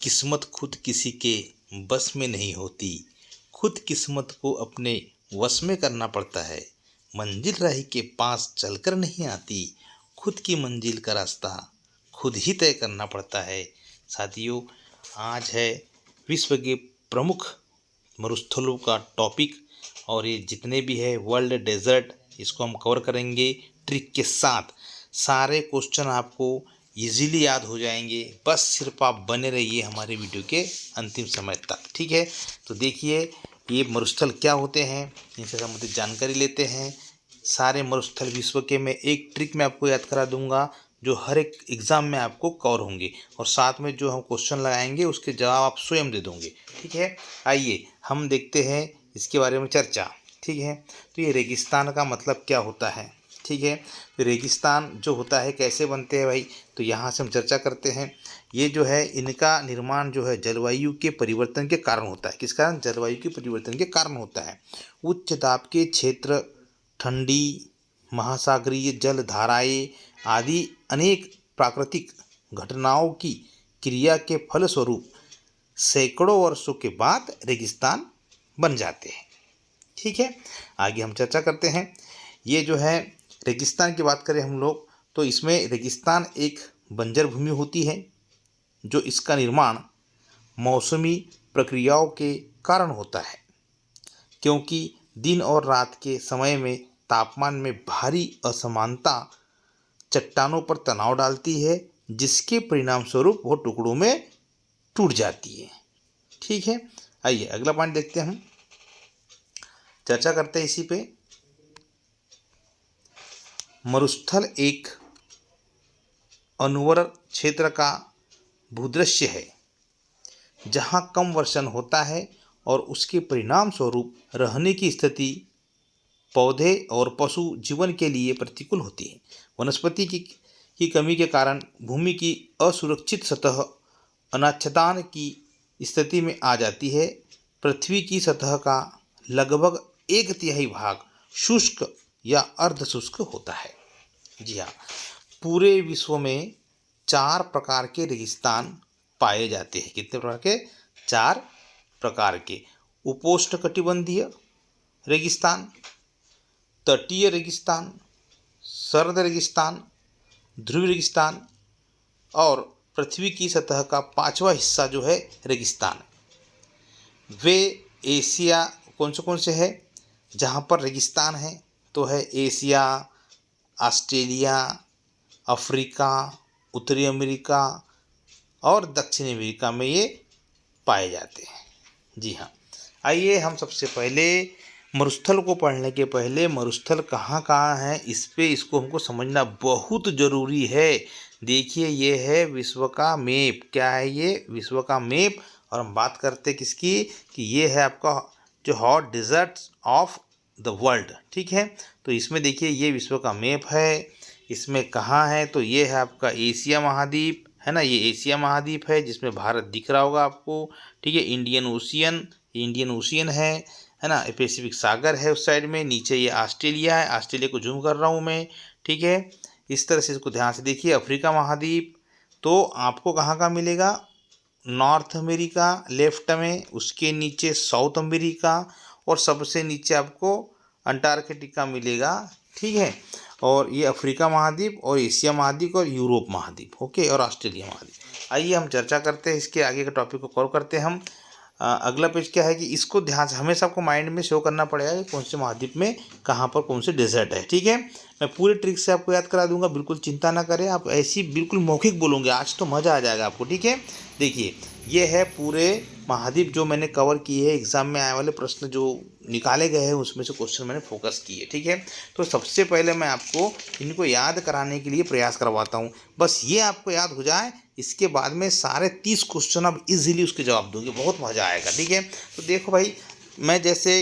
किस्मत खुद किसी के बस में नहीं होती, खुद किस्मत को अपने वश में करना पड़ता है। मंजिल राही के पास चलकर नहीं आती, खुद की मंजिल का रास्ता खुद ही तय करना पड़ता है। साथियों, आज है विश्व के प्रमुख मरुस्थलों का टॉपिक और ये जितने भी है वर्ल्ड डेजर्ट, इसको हम कवर करेंगे ट्रिक के साथ। सारे क्वेश्चन आपको इजीली याद हो जाएंगे, बस सिर्फ आप बने रहिए हमारे वीडियो के अंतिम समय तक। ठीक है, तो देखिए ये मरुस्थल क्या होते हैं, इनसे संबंधित जानकारी लेते हैं। सारे मरुस्थल विश्व के मैं एक ट्रिक में आपको याद करा दूंगा जो हर एक एग्ज़ाम में आपको कवर होंगे, और साथ में जो हम क्वेश्चन लगाएंगे उसके जवाब आप स्वयं दे दोगे। ठीक है, आइए हम देखते हैं इसके बारे में चर्चा। ठीक है, तो ये रेगिस्तान का मतलब क्या होता है। ठीक है, तो रेगिस्तान जो होता है कैसे बनते हैं भाई, तो यहाँ से हम चर्चा करते हैं। ये जो है इनका निर्माण जो है जलवायु के परिवर्तन के कारण होता है। किस कारण? जलवायु के परिवर्तन के कारण होता है। उच्च दाब के क्षेत्र, ठंडी महासागरीय जल धाराएँ आदि अनेक प्राकृतिक घटनाओं की क्रिया के फलस्वरूप सैकड़ों वर्षों के बाद रेगिस्तान बन जाते हैं। ठीक है, आगे हम चर्चा करते हैं। ये जो है रेगिस्तान की बात करें हम लोग, तो इसमें रेगिस्तान एक बंजर भूमि होती है जो इसका निर्माण मौसमी प्रक्रियाओं के कारण होता है, क्योंकि दिन और रात के समय में तापमान में भारी असमानता चट्टानों पर तनाव डालती है, जिसके परिणाम स्वरूप वो टुकड़ों में टूट जाती है। ठीक है, आइए अगला पॉइंट देखते हैं, हम चर्चा करते हैं इसी पे। मरुस्थल एक अनुर्वर क्षेत्र का भूदृश्य है जहाँ कम वर्षण होता है और उसके परिणाम स्वरूप रहने की स्थिति पौधे और पशु जीवन के लिए प्रतिकूल होती है। वनस्पति की कमी के कारण भूमि की असुरक्षित सतह अनाच्छादन की स्थिति में आ जाती है। पृथ्वी की सतह का लगभग 1/3 भाग शुष्क या अर्ध शुष्क होता है। जी हाँ, पूरे विश्व में 4 प्रकार के रेगिस्तान पाए जाते हैं। कितने प्रकार के? 4 प्रकार के। उपोष्णकटिबंधीय रेगिस्तान, तटीय रेगिस्तान, सर्द रेगिस्तान, ध्रुवीय रेगिस्तान और पृथ्वी की सतह का 5वां हिस्सा जो है रेगिस्तान। वे एशिया कौन से है जहाँ पर रेगिस्तान है, तो है एशिया, ऑस्ट्रेलिया, अफ्रीका, उत्तरी अमेरिका और दक्षिणी अमेरिका में ये पाए जाते हैं। जी हाँ, आइए हम सबसे पहले मरुस्थल को पढ़ने के पहले मरुस्थल कहाँ कहाँ है इसको हमको समझना बहुत ज़रूरी है। देखिए ये है विश्व का मैप। क्या है ये? विश्व का मैप। और हम बात करते हैं किसकी, कि ये है आपका जो hot desserts of the world. ठीक है, तो इसमें देखिए ये विश्व का मैप है। इसमें कहाँ है, तो ये है आपका एशिया महाद्वीप, है ना। ये एशिया महाद्वीप है जिसमें भारत दिख रहा होगा आपको। ठीक है, इंडियन ओशियन है ना। पैसिफिक सागर है उस साइड में। नीचे ये ऑस्ट्रेलिया है, ऑस्ट्रेलिया को जूम कर रहा हूँ मैं। ठीक है, इस तरह से इसको ध्यान से देखिए। अफ्रीका महाद्वीप तो आपको कहाँ का मिलेगा? नॉर्थ अमेरिका लेफ्ट में, उसके नीचे साउथ अमेरिका और सबसे नीचे आपको अंटार्कटिका मिलेगा। ठीक है, और ये अफ्रीका महाद्वीप और एशिया महाद्वीप और यूरोप महाद्वीप, ओके, और ऑस्ट्रेलिया महाद्वीप। आइए हम चर्चा करते हैं इसके आगे के टॉपिक को कवर करते हैं हम। अगला पेज क्या है कि इसको ध्यान से हमेशा आपको माइंड में शो करना पड़ेगा कि कौन से महाद्वीप में कहाँ पर कौन से डेजर्ट है। ठीक है, मैं पूरे ट्रिक से आपको याद करा दूंगा, बिल्कुल चिंता ना करें। आप ऐसी बिल्कुल मौखिक बोलोगे, आज तो मज़ा आ जाएगा आपको। ठीक है, देखिए ये है पूरे महाद्वीप जो मैंने कवर किए हैं। एग्जाम में आने वाले प्रश्न जो निकाले गए हैं उसमें से क्वेश्चन मैंने फोकस किए। ठीक है, तो सबसे पहले मैं आपको इनको याद कराने के लिए प्रयास करवाता हूँ। बस ये आपको याद हो जाए, इसके बाद में सारे 30 क्वेश्चन आप इजीली उसके जवाब दोगे, बहुत मज़ा आएगा। ठीक है, तो देखो भाई, मैं जैसे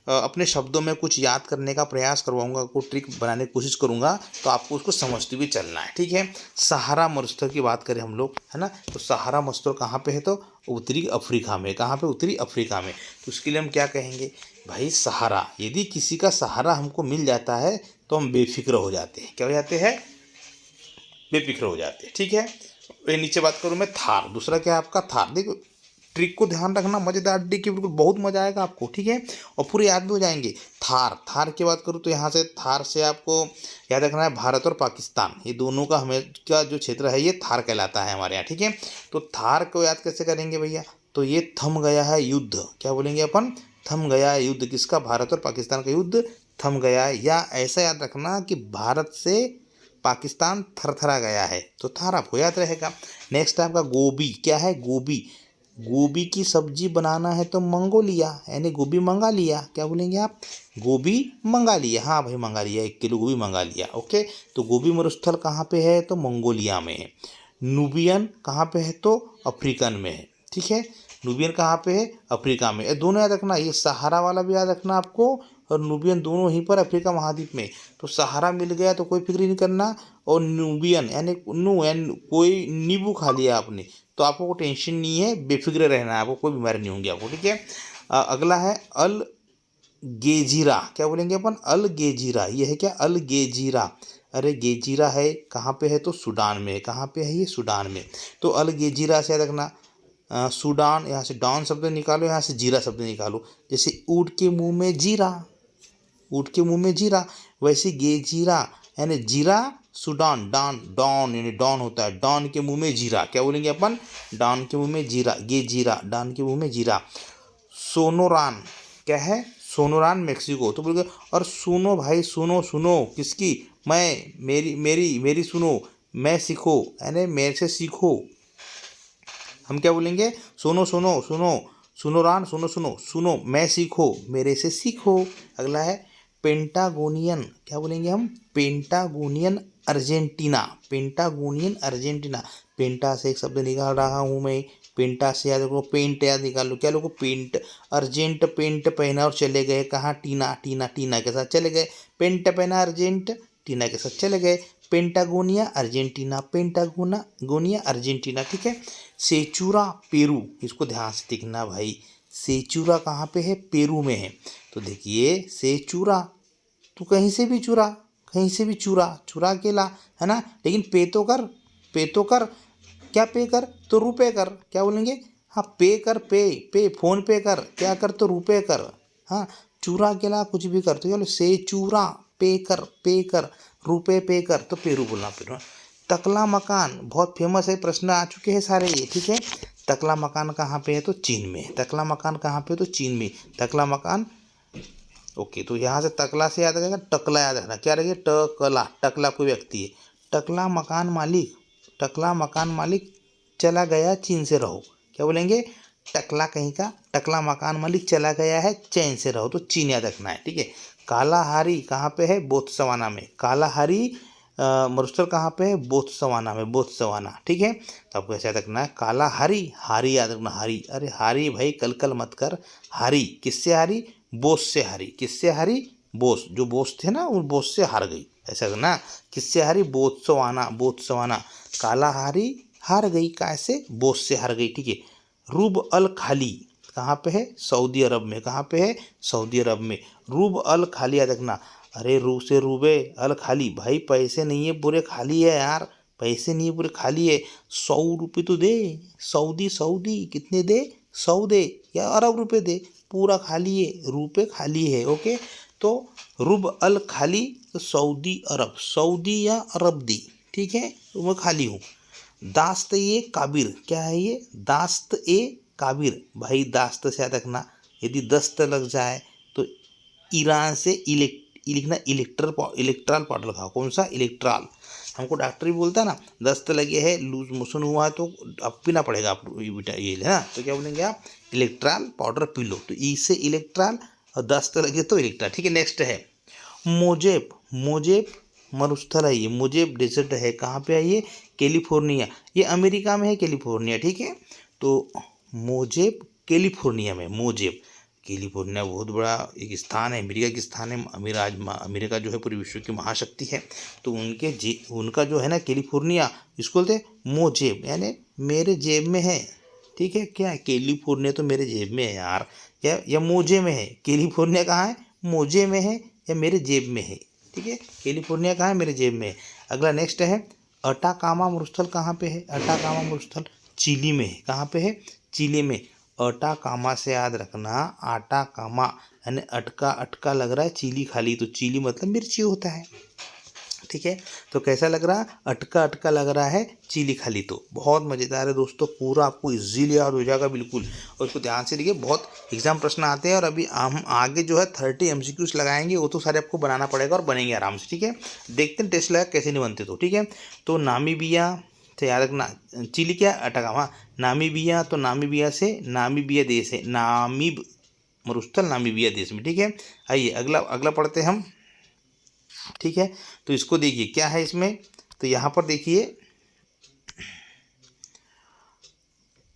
अपने शब्दों में कुछ याद करने का प्रयास करवाऊंगा, कोई ट्रिक बनाने की कोशिश करूंगा, तो आपको उसको समझते हुए चलना है। ठीक है, सहारा मरुस्थल की बात करें हम लोग, है ना, तो सहारा मरुस्थल कहाँ पे है? तो उत्तरी अफ्रीका में। कहाँ पे? उत्तरी अफ्रीका में। तो उसके लिए हम क्या कहेंगे भाई? सहारा। यदि किसी का सहारा हमको मिल जाता है तो हम बेफिक्र हो जाते हैं। क्या हो जाते हैं? बेफिक्र हो जाते हैं। ठीक है, तो ये नीचे बात करूँ मैं थार, दूसरा क्या है आपका थार। देखो ट्रिक को ध्यान रखना, मज़ेदार ट्रिक की, बिल्कुल बहुत मज़ा आएगा आपको, ठीक है, और पूरे याद भी हो जाएंगे। थार, थार की बात करूँ तो यहाँ से थार से आपको याद रखना है भारत और पाकिस्तान, ये दोनों का हमें का जो क्षेत्र है ये थार कहलाता है हमारे यहाँ, ठीक है। तो थार को याद कैसे करेंगे भैया, तो ये थम गया है युद्ध, क्या बोलेंगे अपन, थम गया है युद्ध, किसका, भारत और पाकिस्तान का युद्ध थम गया है। या ऐसा याद रखना कि भारत से पाकिस्तान थरथरा गया है, तो थार आपको याद रहेगा। नेक्स्ट आपका गोभी, क्या है, गोभी, गोभी की सब्जी बनाना है तो मंगोलिया, यानी गोभी मंगा लिया, क्या बोलेंगे आप, गोभी मंगा लिया, हाँ भाई मंगा लिया, 1 किलो गोभी मंगा लिया, ओके। तो गोभी मरुस्थल कहाँ पे है, तो मंगोलिया में है। नूबियन कहाँ पे है, तो अफ्रीकन में है, ठीक है। नूबियन कहाँ पे है, अफ्रीका में। ये दोनों याद रखना, ये सहारा वाला भी याद रखना आपको, और नूबियन दोनों वहीं पर अफ्रीका महाद्वीप में। तो सहारा मिल गया तो कोई फिक्र नहीं करना, और नूबियन यानी नू यानी कोई नींबू खा लिया आपने तो आपको कोई टेंशन नहीं है, बेफिक्र रहना है, आपको कोई बीमारी नहीं होगी आपको, ठीक है। अगला है अल गेजीरा, क्या बोलेंगे अपन, अल गेजीरा, ये है क्या, अल गेजीरा। अरे गेजीरा है कहाँ पे है, तो सूडान में है, कहाँ पे है ये, सूडान में। तो अल गेजीरा से याद रखना, सूडान, यहाँ से डॉन शब्द निकालो, यहाँ से जीरा शब्द निकालो, जैसे ऊँट के मुंह में जीरा, ऊँट के मुंह में जीरा, वैसे गेजीरा यानी जीरा, सूडान, डॉन, डॉन यानी डॉन होता है, डॉन के मुंह में जीरा, क्या बोलेंगे अपन, डॉन के मुंह में जीरा, गेजीरा, डॉन के मुंह में जीरा। सोनोरान, क्या है, सोनोरान मेक्सिको, तो बोलोगे और सुनो भाई, सुनो सुनो, किसकी, मैं, मेरी मेरी मेरी सुनो, मैं सीखो यानी मेरे से सीखो, हम क्या बोलेंगे, सुनो सुनो सुनो, सुनोरान, सुनो सुनो सुनो, मैं सीखो, मेरे से सीखो। अगला है पेंटागोनियन, क्या बोलेंगे हम, पेंटागोनियन अर्जेंटीना, पेंटागोनियन अर्जेंटीना। पेंटा से एक शब्द निकाल रहा हूँ मैं, पेंटा से याद रखो, पेंट याद निकाल लो, क्या लोगो, पेंट, अर्जेंट पेंट पहना और चले गए कहाँ, टीना, टीना, टीना के साथ चले गए, पेंट पहना अर्जेंट, टीना के साथ चले गए, पेंटागोनिया अर्जेंटीना, पेंटागोना गोनिया अर्जेंटीना, ठीक है। सेचूरा पेरू, इसको ध्यान से देखना भाई, सेचूरा कहाँ पे है, पेरू में है। तो देखिए सेचूरा, तो कहीं से भी चुरा, कहीं से भी चुरा, चुरा के ला, है ना, लेकिन पे तो कर, पे तो कर, क्या पे कर, तो रुपए कर, क्या बोलेंगे, हाँ पे कर, पे फोन पे कर, क्या कर, तो रुपए कर, हाँ चूरा के ला कुछ भी कर, तो चलो से चूरा, पे कर, रुपए पे कर, तो पेरू बोलना पेरू। तकला मकान बहुत फेमस है, प्रश्न आ चुके हैं सारे ये, ठीक है। तकला मकान कहाँ पे है, तो चीन में, तकला मकान कहाँ पे, तो चीन में, तकला मकान, ओके। तो यहाँ से तकला से याद रखेगा, टकला याद रखना, क्या रखेगा, टकला, टकला कोई व्यक्ति है, टकला मकान मालिक, टकला मकान मालिक चला गया चीन से रहो, क्या बोलेंगे, टकला कहीं का, टकला मकान मालिक चला गया है चैन से रहो, तो चीन याद रखना है, ठीक है। कालाहारी कहाँ पे है, बोत्सवाना में, कालाहारी मरुस्थल कहाँ पे है, बोत्सवाना में, बोत्सवाना, ठीक है। तो आपको ऐसे याद रखना है, कालाहारी, हारी याद रखना, हारी, अरे हारी भाई कल कल मत कर, हारी किससे हारी, बोस से हारी, किससे हारी, बोस, जो बोस थे ना वो बोस से हार गई, ऐसा ना, किससे हारी, बोत्सवाना, बोत्सवाना, कालाहारी हार गई, कैसे, बोस से हार गई, ठीक है। रूब अल खाली कहाँ पे है, सऊदी अरब में, कहाँ पे है, सऊदी अरब में, रूब अल खाली याद रखना। अरे रू से रूबे अल खाली, भाई पैसे नहीं है पूरे, खाली है यार, पैसे नहीं है पूरे, खाली है, 100 रुपये तो दे, सऊदी, सऊदी कितने दे, 100 दे, या अरब रुपये दे, पूरा खाली है, रुपये खाली है, ओके। तो रुब अल खाली, तो सऊदी अरब, सऊदी या अरब दी, ठीक है, तो मैं खाली हूँ। दास्त ए काबिर, क्या है ये, दास्त ए काबिर, भाई दास्त से याद रखना, यदि दस्त लग जाए तो ईरान से लिखना, इलेक्ट्रॉल पाउडर खाओ, कौन सा, इलेक्ट्रॉल, हमको डॉक्टर भी बोलता है ना, दस्त लगे है, लूज मोशन हुआ है तो अब पीना पड़ेगा आप ये ना, तो क्या बोलेंगे आप, इलेक्ट्रॉल पाउडर पी लो, तो ई से इलेक्ट्रॉल और दस्त लगे तो इलेक्ट्रॉल, ठीक है। नेक्स्ट है मोजेब, मोजेब मरुस्थल है ये, मोजेब डेजर्ट है, कहाँ पे है ये, कैलिफोर्निया, ये अमेरिका में है कैलिफोर्निया, ठीक है। तो मोजेब कैलिफोर्निया में, मोजेब, कैलिफोर्निया बहुत बड़ा एक स्थान है, अमेरिका की स्थान है, अमेरिका जो है पूरे विश्व की महाशक्ति है, तो उनका जो है ना कैलिफोर्निया, इसको बोलते हैं मोजेब, यानी मेरे जेब में है, ठीक है। क्या है, कैलिफोर्निया तो मेरे जेब में है यार, या मोजे में है, कैलिफोर्निया कहाँ है, मोजे में है या मेरे जेब में है, ठीक है, कैलिफोर्निया कहाँ है, मेरे जेब में है। अगला नेक्स्ट है अटाकामा मरुस्थल कहाँ पे है? अटाकामा मरुस्थल चिली में है। कहाँ पे है? चिली में। अटाकामा से याद रखना, आटाकामा यानी अटका अटका लग रहा है चिली खाली, तो चिली मतलब मिर्ची होता है। ठीक है, तो कैसा लग रहा है? अटका अटका लग रहा है चिली खाली। तो बहुत मज़ेदार है दोस्तों, पूरा आपको इजीली याद हो जाएगा बिल्कुल। और इसको ध्यान से देखिए, बहुत एग्जाम प्रश्न आते हैं और अभी हम आगे जो है 30 MCQs लगाएंगे, वो तो सारे आपको बनाना पड़ेगा और बनेंगे आराम से। ठीक है, देखते हैं टेस्ट लगा कैसे नहीं बनते। तो ठीक है, तो नामीबिया से याद रखना, चिली क्या? अटाकामा। नामीबिया, तो नामीबिया से नामीबिया देश है, नामीब मरुस्थल नामीबिया देश में। ठीक है, आइए अगला अगला पढ़ते हैं हम। ठीक है, तो इसको देखिए क्या है इसमें, तो यहाँ पर देखिए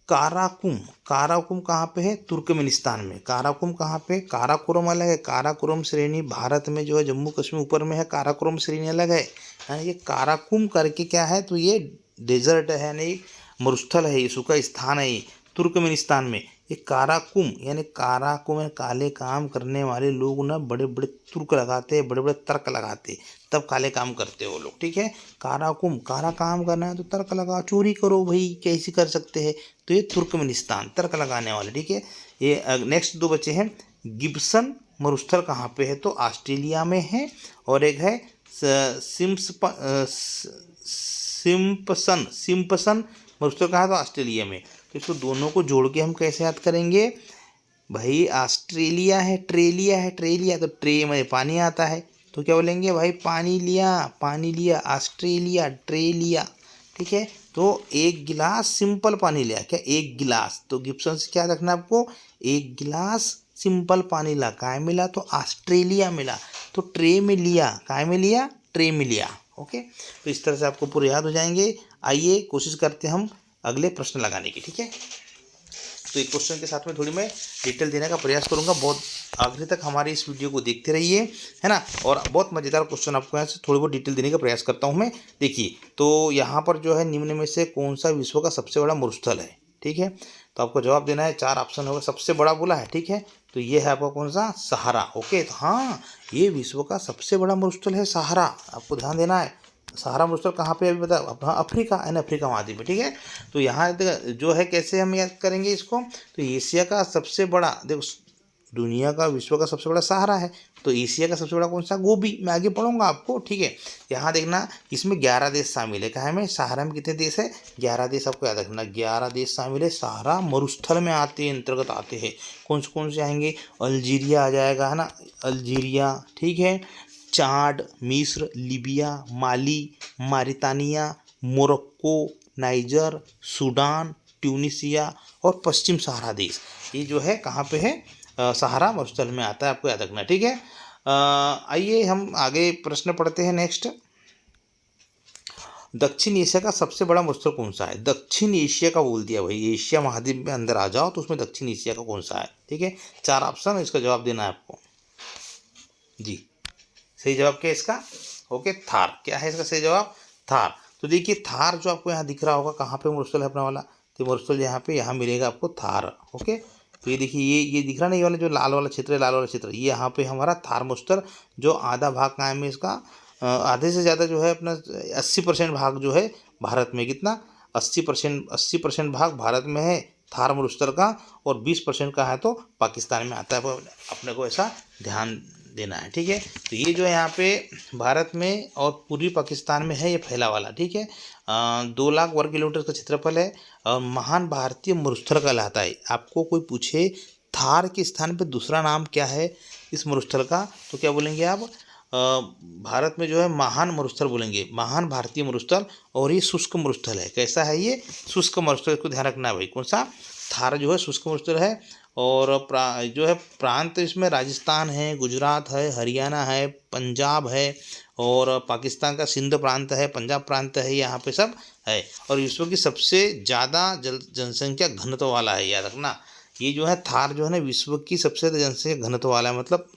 काराकुम। काराकुम कहाँ पे है? तुर्कमेनिस्तान में। काराकुम कहाँ पे? काराकोरम अलग है, काराकोरम श्रेणी भारत में जो है जम्मू कश्मीर ऊपर में है, काराकोरम श्रेणी अलग है। यानी ये काराकुम करके क्या है, तो ये डेजर्ट है, यानी मरुस्थल है, ये सूखा स्थान है ये तुर्कमेनिस्तान में। ये काराकुम यानी काराकुम है, काले काम करने वाले लोग ना बड़े बड़े तुर्क लगाते हैं, बड़े बड़े तर्क लगाते हैं, तब काले काम करते हैं वो लोग। ठीक है, काराकुम, कारा काम करना है तो तर्क लगाओ, चोरी करो भाई, कैसे कर सकते हैं? तो ये तुर्कमेनिस्तान, तर्क लगाने वाले। ठीक है, ये नेक्स्ट दो बचे हैं। गिब्सन मरुस्थल कहाँ पे है? तो ऑस्ट्रेलिया में है। और एक है सिम्पसन। सिम्पसन मरुस्थल कहाँ है? तो ऑस्ट्रेलिया में। तो इसको दोनों को जोड़ के हम कैसे याद करेंगे भाई? ऑस्ट्रेलिया है, ट्रेलिया है, ट्रेलिया, तो ट्रे में पानी आता है, तो क्या बोलेंगे भाई? पानी लिया, पानी लिया, ऑस्ट्रेलिया, ट्रेलिया। ठीक है, तो एक गिलास सिंपल पानी लिया, क्या? एक गिलास, तो गिब्सन से क्या रखना आपको? एक गिलास सिंपल पानी ला, काय मिला? तो ऑस्ट्रेलिया मिला। तो ट्रे में लिया, काय में लिया? ट्रे में लिया। ओके, तो इस तरह से आपको पूरे याद हो जाएंगे। आइए कोशिश करते हैं हम अगले प्रश्न लगाने की। ठीक है, तो एक क्वेश्चन के साथ में थोड़ी मैं डिटेल देने का प्रयास करूंगा, बहुत आखिरी तक हमारे इस वीडियो को देखते रहिए, है ना। और बहुत मज़ेदार क्वेश्चन आपको यहाँ से थोड़ी बहुत डिटेल देने का प्रयास करता हूँ मैं। देखिए, तो यहाँ पर जो है निम्न में से कौन सा विश्व का सबसे बड़ा मरुस्थल है? ठीक है, तो आपको जवाब देना है, 4 ऑप्शन होगा, सबसे बड़ा बोला है। ठीक है, तो ये है आपका कौन सा? सहारा। ओके, तो हाँ, ये विश्व का सबसे बड़ा मरुस्थल है सहारा, आपको ध्यान देना है। सहारा मरुस्थल कहाँ पे है अभी बता? अपना अफ्रीका है ना, अफ्रीका महाद्वीप में। ठीक है, तो यहाँ जो है कैसे हम याद करेंगे इसको? तो एशिया का सबसे बड़ा, देखो दुनिया का विश्व का सबसे बड़ा सहारा है, तो एशिया का सबसे बड़ा कौन सा? गोबी। मैं आगे पढ़ूंगा आपको। ठीक है, यहाँ देखना, इसमें 11 देश शामिल है। कहा है में सहारा में कितने देश है? 11 देश, आपको याद रखना 11 देश शामिल है, सहारा मरुस्थल में आते हैं, अंतर्गत आते हैं। कौन से आएंगे? अल्जीरिया आ जाएगा, है ना, अल्जीरिया। ठीक है, चाड, मिस्र, लीबिया, माली, मारितानिया, मोरक्को, नाइजर, सूडान, ट्यूनिसिया और पश्चिम सहारा देश, ये जो है कहाँ पे है? सहारा मरुस्थल में आता है, आपको याद रखना। ठीक है, आइए हम आगे प्रश्न पढ़ते हैं। नेक्स्ट, दक्षिण एशिया का सबसे बड़ा मरुस्थल कौन सा है? दक्षिण एशिया का बोल दिया भाई, एशिया महाद्वीप में अंदर आ जाओ, तो उसमें दक्षिण एशिया का कौन सा है? ठीक है, 4 ऑप्शन, इसका जवाब देना है आपको। जी, सही जवाब क्या है इसका? ओके, थार। क्या है इसका सही जवाब? थार। तो देखिए, थार जो आपको यहाँ दिख रहा होगा, कहाँ पे मरुस्थल है अपना वाला? तो मरुस्थल यहाँ पे, यहाँ मिलेगा आपको थार। ओके, तो ये देखिए, ये दिख रहा नहीं, ये वाला जो लाल वाला क्षेत्र है, लाल वाला क्षेत्र, ये यहाँ पे हमारा थार मरुस्थल, जो आधा भाग कहाँ में इसका? आधे से ज़्यादा जो है अपना 80% भाग जो है भारत में, कितना? 80% भाग भारत में है थार मरुस्थल का, और 20% का है तो पाकिस्तान में आता है। अपने को ऐसा ध्यान देना है। ठीक है, तो ये जो है यहाँ पे भारत में और पूर्वी पाकिस्तान में है, ये फैला वाला। ठीक है, 2 लाख वर्ग किलोमीटर का क्षेत्रफल है और महान भारतीय मरुस्थल कहलाता है। आपको कोई पूछे थार के स्थान पे दूसरा नाम क्या है इस मरुस्थल का, तो क्या बोलेंगे आप? भारत में जो है महान मरुस्थल बोलेंगे, महान भारतीय मरुस्थल। और ये शुष्क मरुस्थल है। कैसा है ये? शुष्क मरुस्थल, इसको ध्यान रखना है भाई। कौन सा? थार जो है शुष्क मरुस्थल है। और जो है प्रांत इसमें राजस्थान है, गुजरात है, हरियाणा है, पंजाब है, और पाकिस्तान का सिंध प्रांत है, पंजाब प्रांत है, यहाँ पे सब है। और विश्व की सबसे ज़्यादा जनसंख्या घनत्व वाला है, याद रखना। ये जो है थार जो है ना, विश्व की सबसे ज़्यादा जनसंख्या घनत्व वाला है, मतलब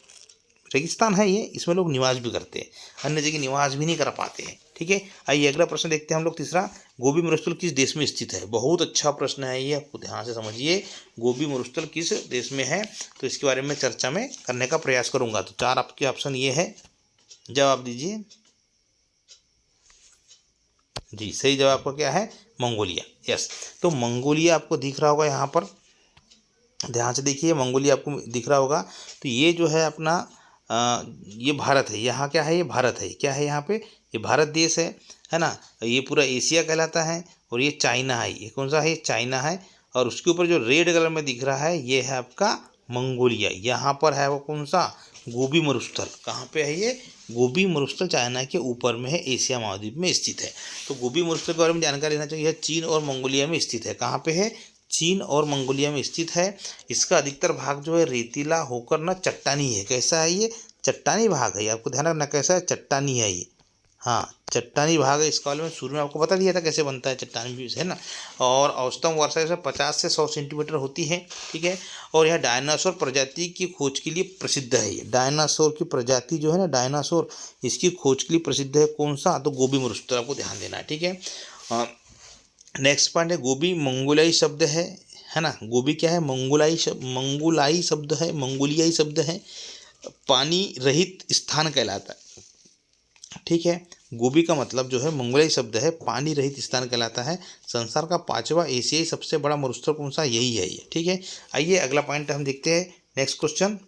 रेगिस्तान है ये, इसमें लोग निवास भी करते हैं, अन्य जगह निवास भी नहीं कर पाते हैं। ठीक है, आइए अगला प्रश्न देखते हैं हम लोग। तीसरा, गोबी मरुस्थल किस देश में स्थित है? बहुत अच्छा प्रश्न है ये, आपको ध्यान से समझिए। गोबी मरुस्थल किस देश में है, तो इसके बारे में चर्चा में करने का प्रयास करूंगा। तो 4 आपके ऑप्शन ये है, जवाब दीजिए। जी, सही जवाब आपका क्या है? मंगोलिया। यस, तो मंगोलिया आपको दिख रहा होगा यहाँ पर, ध्यान से देखिए, मंगोलिया आपको दिख रहा होगा। तो ये जो है अपना ये भारत है, यहाँ क्या है? ये भारत है। क्या है यहाँ पे? ये भारत देश है ना? ये पूरा एशिया कहलाता है। और ये चाइना है। ये कौन सा है? चाइना है। और उसके ऊपर जो रेड कलर में दिख रहा है ये है आपका मंगोलिया। यहाँ पर है वो कौन सा? गोबी मरुस्थल। कहाँ पे है ये? गोबी मरुस्थल चाइना के ऊपर में है, एशिया महाद्वीप में स्थित है। तो गोबी मरुस्थल के बारे में जानकारी लेना चाहिए। चीन और मंगोलिया में स्थित है। कहाँ पे है? चीन और मंगोलिया में स्थित है। इसका अधिकतर भाग जो है रेतीला होकर ना चट्टानी है। कैसा है ये? चट्टानी भाग है। ये आपको ध्यान रखना, कैसा है? चट्टानी है ये। हाँ, चट्टानी भाग है। इसका वाले में शुरू में आपको बता दिया था कैसे बनता है चट्टानी भी, है ना। और औसतन वर्षा जैसे 50 से 100 सेंटीमीटर होती है। ठीक है। और यह डायनासोर प्रजाति की खोज के लिए प्रसिद्ध है। ये डायनासोर की प्रजाति जो है ना, डायनासोर, इसकी खोज के लिए प्रसिद्ध है। कौन सा? तो गोबी मरुस्थल, आपको ध्यान देना है। ठीक है। नेक्स्ट पॉइंट है गोबी मंगोलियाई शब्द है ना। गोबी क्या है? मंगोलाई शब्द है, मंगोलियाई शब्द है। पानी रहित स्थान कहलाता है। ठीक है। गोबी का मतलब जो है मंगोलियाई शब्द है, पानी रहित स्थान कहलाता है। संसार का 5वां एशियाई सबसे बड़ा मरुस्थल कौन सा? यही है ये। ठीक है। आइए अगला पॉइंट हम देखते हैं। नेक्स्ट क्वेश्चन,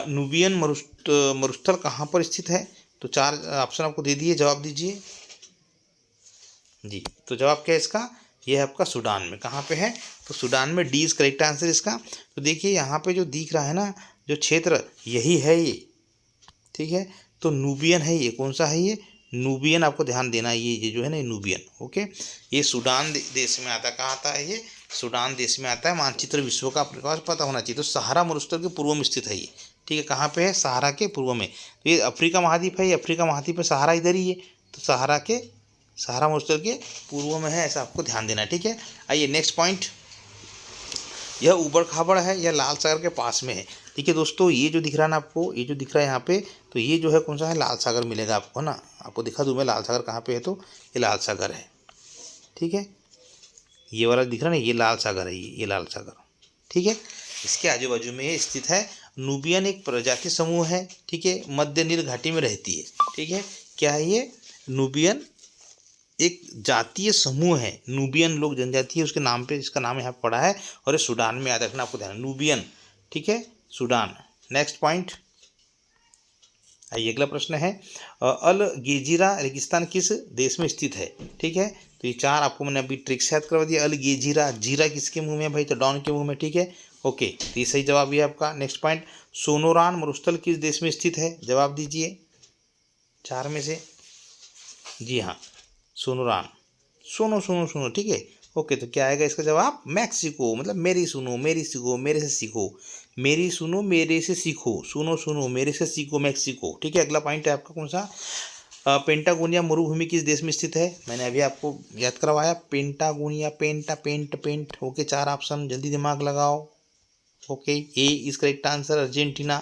नुबियन मरुस्थल कहाँ पर स्थित है? तो 4 ऑप्शन आपको दे दिए, जवाब दीजिए। जी, तो जवाब क्या है इसका? ये है आपका सूडान में। कहाँ पे है? तो सूडान में। डी इज करेक्ट आंसर इसका। तो देखिए यहाँ पे जो दिख रहा है ना, जो क्षेत्र, यही है ये। ठीक है। तो नूबियन है ये। कौन सा है ये? नूबियन, आपको ध्यान देना है। ये जो है ना, ये नूबियन। ओके। ये सूडान देश में आता है। कहाँ आता है ये? सूडान देश में आता है। मानचित्र विश्व का आपके पास पता होना चाहिए। तो सहारा मरुस्थल के पूर्व में स्थित है ये। ठीक है। कहाँ पे है? सहारा के पूर्व में। तो ये अफ्रीका महाद्वीप है। ये अफ्रीका महाद्वीप में सहारा इधर ही है। तो सहारा मरुस्थल के पूर्व में है, ऐसा आपको ध्यान देना है। ठीक है। आइए नेक्स्ट पॉइंट, यह ऊबड़ खाबड़ है, यह लाल सागर के पास में है। ठीक है दोस्तों, ये जो दिख रहा है ना आपको, ये जो दिख रहा है यहाँ पे, तो ये जो है कौन सा है? लाल सागर मिलेगा आपको ना। आपको दिखा दूँ मैं लाल सागर कहाँ पे है। तो ये लाल सागर है। ठीक है। ये वाला दिख रहा है ना, ये लाल सागर है। ये लाल सागर। ठीक है। इसके आजू बाजू में ये स्थित है। नूबियन एक प्रजाति समूह है। ठीक है। मध्य नील घाटी में रहती है। ठीक है। क्या है ये? नूबियन एक जातीय समूह है। नूबियन लोग जनजाति है, उसके नाम पे इसका नाम यहाँ पड़ा है। और ये सूडान में याद रखना, आपको ध्यान, नूबियन। ठीक है। सूडान। नेक्स्ट पॉइंट, आइए अगला प्रश्न है, अल गेजिरा रेगिस्तान किस देश में स्थित है? ठीक है। तो ये 4 आपको मैंने अभी ट्रिक से याद करवा दिया। अल गेजिरा, जीरा किसके मुंह में है भाई? तो डॉन के मुंह में। ठीक है। ओके, तो ये सही जवाब है आपका। नेक्स्ट पॉइंट, सोनोरान मरुस्थल किस देश में स्थित है? जवाब दीजिए 4 में से। जी हाँ, सोनोरान। सुनो सुनो सुनो। ठीक है। ओके, तो क्या आएगा इसका जवाब? मैक्सिको। मतलब मेरी सुनो, मेरी सीखो, मेरे से सीखो। मेरी सुनो, मेरे से सीखो। सुनो सुनो, मेरे से सीखो, मैक्सिको। ठीक है। अगला पॉइंट है आपका कौन सा? पेंटागोनिया मरुभूमि किस देश में स्थित है? मैंने अभी आपको याद करवाया। पेंटागोनिया, पेंट। ओके, 4 ऑप्शन, जल्दी दिमाग लगाओ। Okay, A is correct answer, Argentina.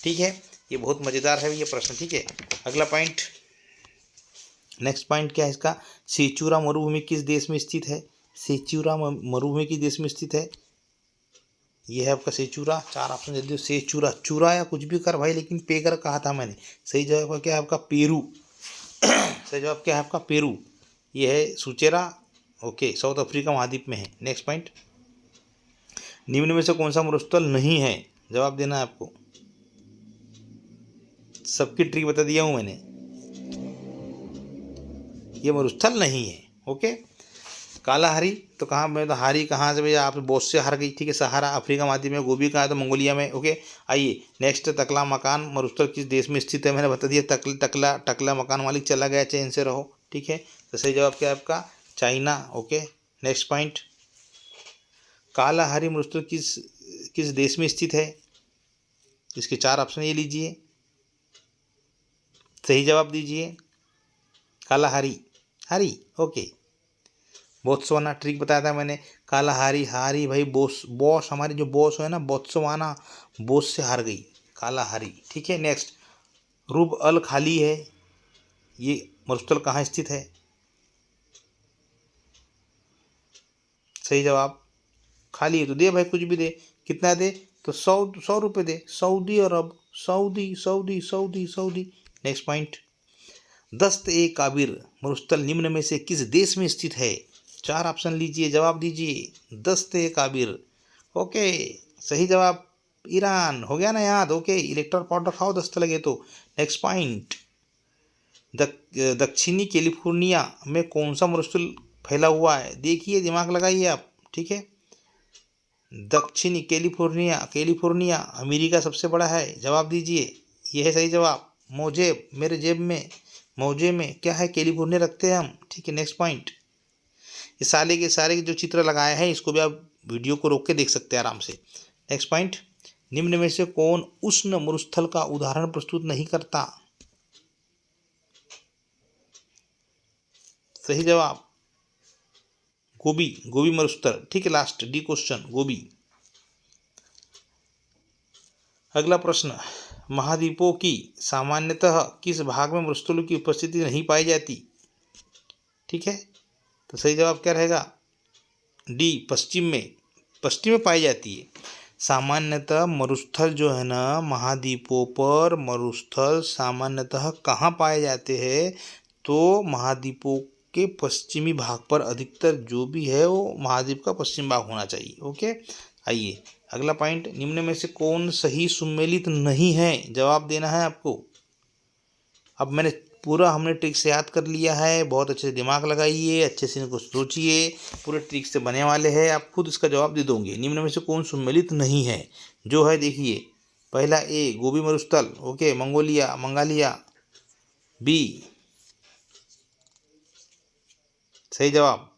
ठीक है। ये बहुत मज़ेदार है ये प्रश्न। ठीक है। अगला पॉइंट, नेक्स्ट पॉइंट क्या है इसका? सेचूरा मरुभूमि किस देश में स्थित है? सेचूरा मरुभूमि किस देश में स्थित है? ये है आपका सेचूरा। 4 ऑप्शन जल्दी। सेचूरा, चूरा या कुछ भी कर भाई, लेकिन पे कर कहा था मैंने। सही जवाब क्या है आपका? पेरू। सही जवाब क्या है आपका? पेरू। ये है सुचेरा। ओके, साउथ अफ्रीका महाद्वीप में है। नेक्स्ट पॉइंट, निम्न में से कौन सा मरुस्थल नहीं है? जवाब देना है आपको। सबकी ट्रिक बता दिया हूँ मैंने। ये मरुस्थल नहीं है। ओके। कालाहारी, तो कहाँ में? तो हारी कहाँ से भैया? आप बोस से हार गई। ठीक है। सहारा अफ्रीका महाद्वीप में। गोबी कहाँ है? तो मंगोलिया में। ओके। आइए नेक्स्ट, तकला मकान मरुस्थल किस देश में स्थित है? मैंने बता दिया। टकला मकान मालिक चला गया, चैन से रहो। ठीक है। तो सही जवाब क्या है आपका? China. Okay. Next point, Kalahari मरुस्थल किस देश में स्थित है? इसके 4 ऑप्शन ये लीजिए, सही जवाब दीजिए। कालाहारी, हरी। ओके। बोत्सवाना, ट्रिक बताया था मैंने। कालाहारी, हारी भाई, बॉस हमारी जो बॉस है ना, बोत्सवाना, बॉस से हार गई। कालाहारी। ठीक है। नेक्स्ट, रूब अल खाली है, ये मरुस्थल कहाँ स्थित है? सही जवाब खाली है। तो दे भाई, कुछ भी दे। कितना दे? तो 100 रुपये दे। सऊदी अरब, सऊदी। नेक्स्ट पॉइंट, दस्त ए काबिर मरुस्थल निम्न में से किस देश में स्थित है? 4 ऑप्शन लीजिए, जवाब दीजिए। दस्त ए काबिर, ओके, सही जवाब ईरान। हो गया ना याद? ओके, इलेक्ट्रॉल पाउडर खाओ दस्त लगे तो। नेक्स्ट पॉइंट, दक्षिणी कैलिफोर्निया में कौन सा मरुस्थल फैला हुआ है? देखिए, दिमाग लगाइए आप, ठीक है। दक्षिणी कैलिफोर्निया, कैलिफोर्निया अमेरिका सबसे बड़ा है, जवाब दीजिए। यह है सही जवाब। मोजेब, मेरे जेब में, मौजे में क्या है? कैलिफोर्निया रखते हैं हम, ठीक है। नेक्स्ट पॉइंट, ये सारे के जो चित्र लगाए हैं इसको भी आप वीडियो को रोक के देख सकते हैं आराम से। नेक्स्ट पॉइंट, निम्न में से कौन उष्ण मरुस्थल का उदाहरण प्रस्तुत नहीं करता? सही जवाब गोबी, गोबी मरुस्थल, ठीक है। लास्ट डी क्वेश्चन, गोबी। अगला प्रश्न, महाद्वीपों की सामान्यतः किस भाग में मरुस्थलों की उपस्थिति नहीं पाई जाती? ठीक है, तो सही जवाब क्या रहेगा? डी, पश्चिम में, पश्चिम में पाई जाती है। सामान्यतः मरुस्थल जो है ना, महाद्वीपों पर मरुस्थल सामान्यतः कहाँ पाए जाते हैं? तो महाद्वीपों के पश्चिमी भाग पर अधिकतर जो भी है वो महाद्वीप का पश्चिम भाग होना चाहिए। ओके, आइए अगला पॉइंट, निम्न में से कौन सही सुमेलित नहीं है? जवाब देना है आपको। अब मैंने पूरा हमने ट्रिक से याद कर लिया है, बहुत अच्छे से दिमाग लगाइए, अच्छे से इनको सोचिए, पूरे ट्रिक से बने वाले हैं, आप खुद इसका जवाब दे दोगे। निम्न में से कौन सुमेलित नहीं है? जो है देखिए, पहला ए गोबी मरुस्थल, ओके, मंगोलिया, मंगालिया। बी, सही जवाब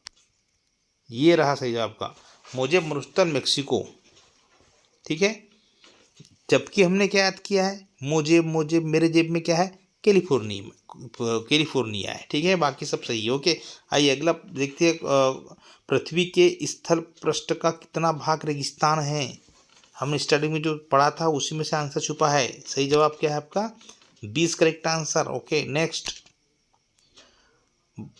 ये रहा सही जवाब का, मोजेब मरुस्थल, मेक्सिको, ठीक है। जबकि हमने क्या याद किया है? मोजेब, मोजेब मेरे जेब में क्या है? कैलिफोर्निया, कैलिफोर्निया है, ठीक है। बाकी सब सही है। ओके, आइए अगला देखते हैं, पृथ्वी के स्थल पृष्ठ का कितना भाग रेगिस्तान है? हमने स्टार्टिंग में जो पढ़ा था उसी में से आंसर छुपा है। सही जवाब क्या है आपका? 20 करेक्ट आंसर। ओके, नेक्स्ट,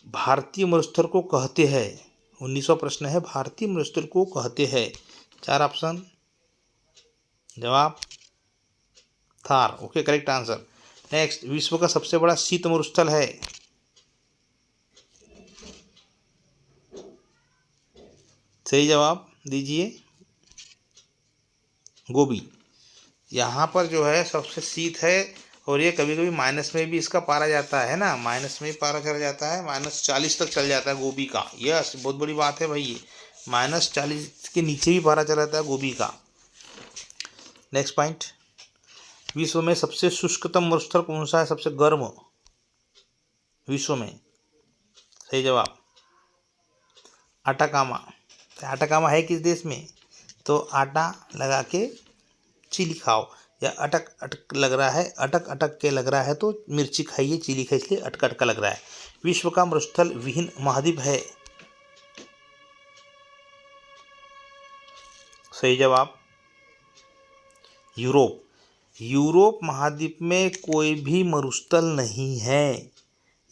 भारतीय मरुस्थल को कहते हैं, 19वां प्रश्न है, भारतीय मरुस्थल को कहते हैं। 4 ऑप्शन, जवाब Thar, okay, correct answer. Next, विश्व का सबसे बड़ा शीत मरुस्थल है? सही जवाब दीजिए, गोबी। यहाँ पर जो है सबसे शीत है, और ये कभी कभी माइनस में भी इसका पारा जाता है ना, माइनस में भी पारा चला जाता है, -40 तक चल जाता है गोबी का। यस, बहुत बड़ी बात है भाई, ये -40 के नीचे भी पारा चला जाता है गोबी का। नेक्स्ट पॉइंट, विश्व में सबसे शुष्कतम मरुस्थल कौन सा है? सबसे गर्म विश्व में? सही जवाब आटाकामा। आटाकामा है किस देश में? तो आटा लगा के चिली खाओ, या अटक अटक लग रहा है, अटक अटक के लग रहा है तो मिर्ची खाइए, चिली खाइए, इसलिए अटका अटका लग रहा है। विश्व का मरुस्थल विहीन महाद्वीप है? सही जवाब यूरोप। यूरोप महाद्वीप में कोई भी मरुस्थल नहीं है,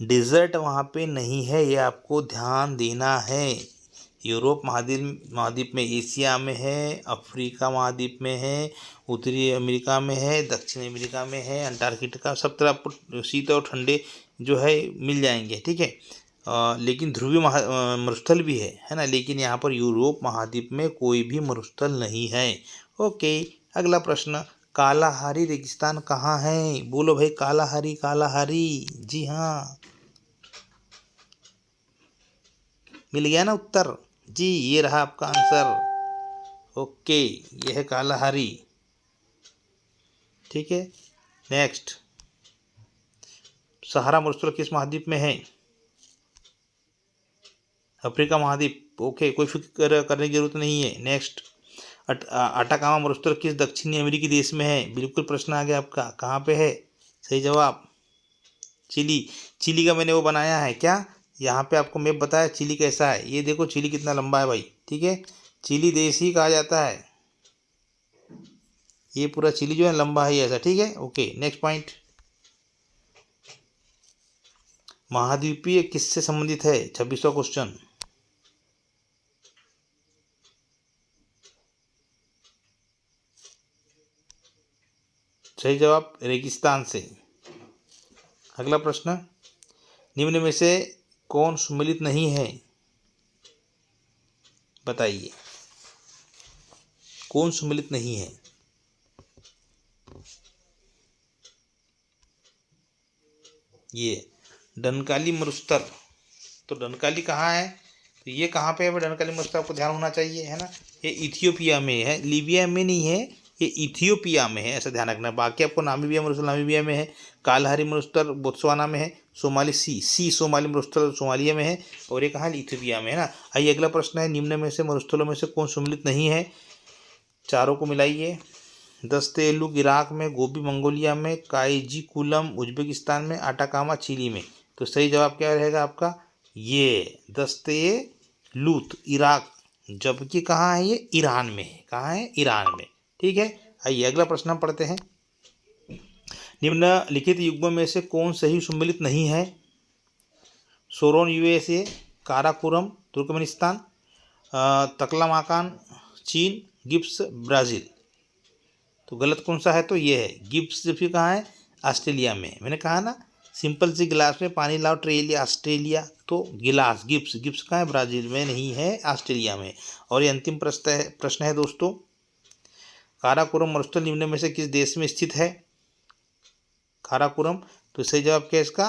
डिजर्ट वहाँ पे नहीं है, ये आपको ध्यान देना है। यूरोप महाद्वीप में एशिया में है, अफ्रीका महाद्वीप में है, उत्तरी अमेरिका में है, दक्षिण अमेरिका में है, अंटार्कटिका, सब तरह आपको शीत और ठंडे जो है मिल जाएंगे, ठीक है। लेकिन ध्रुवीय मरुस्थल भी है ना, लेकिन यहाँ पर यूरोप महाद्वीप में कोई भी मरुस्थल नहीं है। ओके, अगला प्रश्न, कालाहारी रेगिस्तान कहाँ है? बोलो भाई, कालाहारी, कालाहारी, जी हाँ, मिल गया ना उत्तर जी, ये रहा आपका आंसर। ओके, ये है कालाहारी, ठीक है। नेक्स्ट, सहारा मरुस्थल किस महाद्वीप में है? अफ्रीका महाद्वीप, ओके, कोई फिक्र करने की जरूरत नहीं है। नेक्स्ट, अटाकामा मरुस्थल किस दक्षिणी अमेरिकी देश में है? बिल्कुल प्रश्न आ गया आपका, कहाँ पे है? सही जवाब चिली। चिली का मैंने वो बनाया है क्या, यहाँ पे आपको मैप बताया चिली कैसा है, ये देखो चिली कितना लंबा है भाई, ठीक है। चिली देश ही कहा जाता है, ये पूरा चिली जो है लंबा है ऐसा, ठीक है। ओके, नेक्स्ट पॉइंट, महाद्वीपीय किससे संबंधित है? 26वां क्वेश्चन। सही जवाब रेगिस्तान से। अगला प्रश्न, निम्न में से कौन सम्मिलित नहीं है? बताइए, कौन सम्मिलित नहीं है? ये डनकाली मरुस्थल। तो डनकाली कहाँ है? तो ये कहाँ पे है भाई? डनकाली मरुस्थल आपको ध्यान होना चाहिए, है ना। ये इथियोपिया में है, लीबिया में नहीं है, ये इथियोपिया में है, ऐसा ध्यान रखना। बाकी आपको नामीबिया मरुस्थल नामीबिया में है, कालहारी मरुस्थल बोत्सवाना में है, सोमाली सी सोमाली मरुस्थल सोमालिया में है, और ये कहाँ? इथियोपिया में, है ना। आइए अगला प्रश्न है, निम्न में से मरुस्थलों में से कौन सम्मिलित नहीं है? चारों को मिलाइए। दस्तेलुक इराक में, गोबी मंगोलिया में, काईजीकुलम उज्बेकिस्तान में, अटाकामा चिली में। तो सही जवाब क्या रहेगा आपका? ये दस्तेलुत इराक, जबकि कहाँ है ये? ईरान में है। कहाँ है? ईरान में। ठीक है, आइए अगला प्रश्न हम पढ़ते हैं। निम्नलिखित युग्मों में से कौन सही सम्मिलित नहीं है? सोरोन यूएसए, काराकोरम तुर्कमेनिस्तान, तकलामाकान चीन, गिब्स ब्राज़ील। तो गलत कौन सा है? तो ये है गिब्स, जबकि कहाँ है? ऑस्ट्रेलिया में। मैंने कहा ना, सिंपल सी गिलास में पानी लाओ, ट्रेलिया ऑस्ट्रेलिया, तो गिलास गिब्स, गिब्स कहाँ है? ब्राज़ील में नहीं है, ऑस्ट्रेलिया में। और ये अंतिम प्रश्न है दोस्तों, काराकोरम मरुस्थल निम्न में से किस देश में स्थित है? काराकोरम, तो सही जवाब क्या है इसका?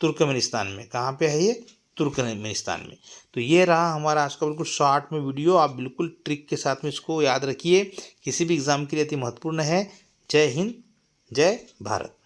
तुर्कमेनिस्तान में। कहाँ पे है ये? तुर्कमेनिस्तान में। तो ये रहा हमारा आज का बिल्कुल शॉर्ट में वीडियो। आप बिल्कुल ट्रिक के साथ में इसको याद रखिए, किसी भी एग्ज़ाम के लिए अति महत्वपूर्ण है। जय हिंद, जय भारत।